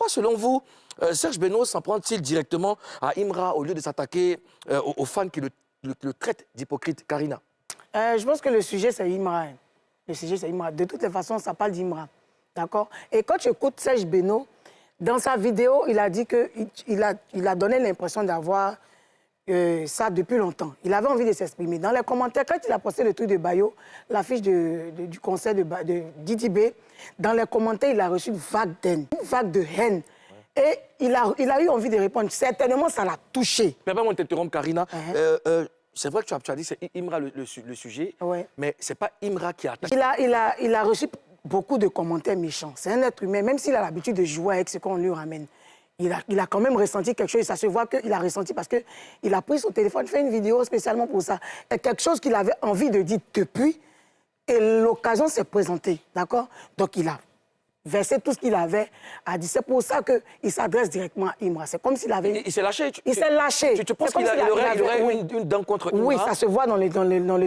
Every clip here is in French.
Pourquoi, selon vous, Serge Beno s'en prend-il directement à Imra au lieu de s'attaquer aux fans qui le traitent d'hypocrite? Karina? Je pense que le sujet, c'est Imra. Hein. Le sujet, c'est Imra. De toutes les façons, ça parle d'Imra. D'accord? Et quand tu écoutes Serge Beno, dans sa vidéo, il a dit qu'il a donné l'impression d'avoir ça depuis longtemps. Il avait envie de s'exprimer. Dans les commentaires, quand il a posté le truc de Bayo, l'affiche du concert de Didi B, dans les commentaires, il a reçu une vague d'haine. Une vague de haine. Et il a eu envie de répondre. Certainement, ça l'a touché. Permets-moi de t'interrompre, Karina. C'est vrai que tu as dit que c'est Imra le sujet, mais ce n'est pas Imra qui a attaqué. Il a reçu beaucoup de commentaires méchants. C'est un être humain, même s'il a l'habitude de jouer avec ce qu'on lui ramène. Il a quand même ressenti quelque chose, et ça se voit qu'il a ressenti parce qu'il a pris son téléphone, fait une vidéo spécialement pour ça. C'est quelque chose qu'il avait envie de dire depuis, et l'occasion s'est présentée, d'accord? Donc il a versé tout ce qu'il avait à dire. C'est pour ça qu'il s'adresse directement à Imra. C'est comme s'il avait... Il s'est lâché? Il s'est lâché. Tu penses qu'il aurait une dent contre Imra? Oui, ça se voit dans le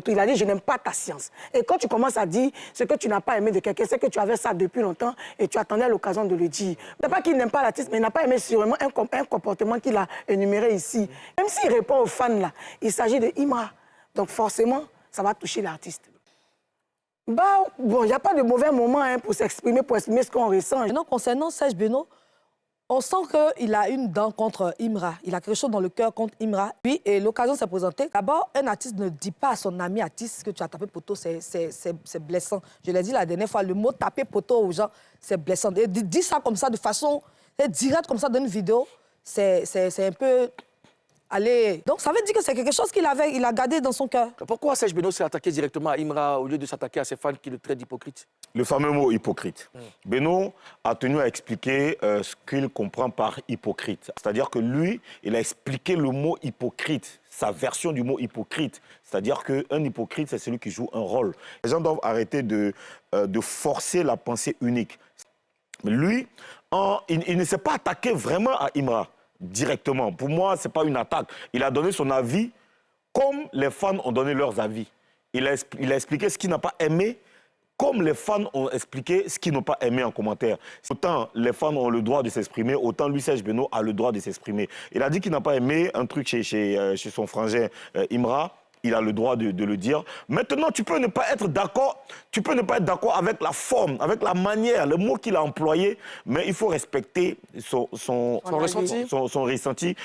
truc. Il a dit, je n'aime pas ta science. Et quand tu commences à dire ce que tu n'as pas aimé de quelqu'un, c'est que tu avais ça depuis longtemps et tu attendais l'occasion de le dire. Ce n'est pas qu'il n'aime pas l'artiste, mais il n'a pas aimé sûrement un comportement qu'il a énuméré ici. Même s'il répond aux fans, là, il s'agit de Imra. Donc forcément, ça va toucher l'artiste. Bon, il n'y a pas de mauvais moment pour s'exprimer, pour exprimer ce qu'on ressent. Maintenant, concernant Serge Beno, on sent qu'il a une dent contre Imra. Il a quelque chose dans le cœur contre Imra. Puis, l'occasion s'est présentée. D'abord, un artiste ne dit pas à son ami artiste que tu as tapé poteau, c'est blessant. Je l'ai dit la dernière fois, le mot taper poteau aux gens, c'est blessant. Et dire ça comme ça, de façon directe, comme ça, dans une vidéo, c'est un peu... Allez. Donc, ça veut dire que c'est quelque chose qu'il a gardé dans son cœur. Pourquoi Serge Beno s'est attaqué directement à Imra au lieu de s'attaquer à ses fans qui le traitent d'hypocrite? Le fameux mot hypocrite. Beno a tenu à expliquer ce qu'il comprend par hypocrite. C'est-à-dire que lui, il a expliqué le mot hypocrite, sa version du mot hypocrite. C'est-à-dire qu'un hypocrite, c'est celui qui joue un rôle. Les gens doivent arrêter de forcer la pensée unique. Lui, il ne s'est pas attaqué vraiment à Imra. Directement. Pour moi, ce n'est pas une attaque. Il a donné son avis comme les fans ont donné leurs avis. Il a expliqué ce qu'il n'a pas aimé comme les fans ont expliqué ce qu'ils n'ont pas aimé en commentaire. Autant les fans ont le droit de s'exprimer, autant lui, Serge Beno, a le droit de s'exprimer. Il a dit qu'il n'a pas aimé un truc chez son frangin Imra. Il a le droit de le dire. Maintenant, tu peux ne pas être d'accord. Tu peux ne pas être d'accord avec la forme, avec la manière, le mot qu'il a employé, mais il faut respecter son ressenti.